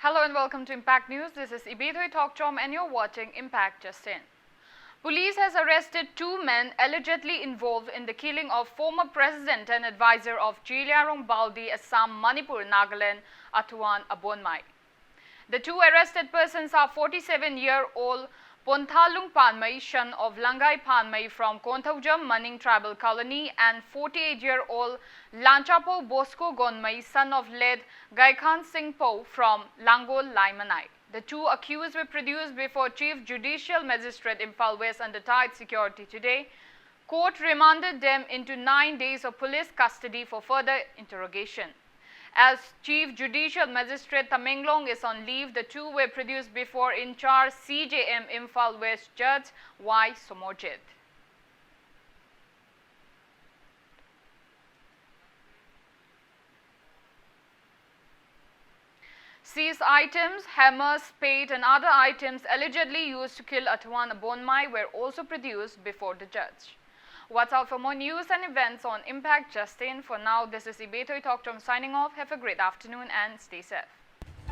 Hello and welcome to Impact News. This is Ibethoy Tokchom and you're watching Impact Just In. Police has arrested two men allegedly involved in the killing of former president and advisor of Jiliarong Baldi, Assam, Manipur, Nagaland, Atuan Abonmai. The two arrested persons are 47-year-old Ponthalung Panmai, son of Langai Panmai from Konthaujam, Maning Tribal Colony, and 48-year-old Lanchapo Bosco Gonmai, son of late Gaikhan Singh Po from Langol Laimanai. The two accused were produced before Chief Judicial Magistrate Imphal West under tight security today. Court remanded them into 9 days of police custody for further interrogation. As Chief Judicial Magistrate Tamenglong is on leave, the two were produced before in-charge CJM Imphal West Judge Y. Somojit. Seized items, hammers, spade and other items allegedly used to kill Atuan Abonmai were also produced before the judge. Watch out for more news and events on Impact Just In. For now, this is Ibethoy Tokchom signing off. Have a great afternoon and stay safe.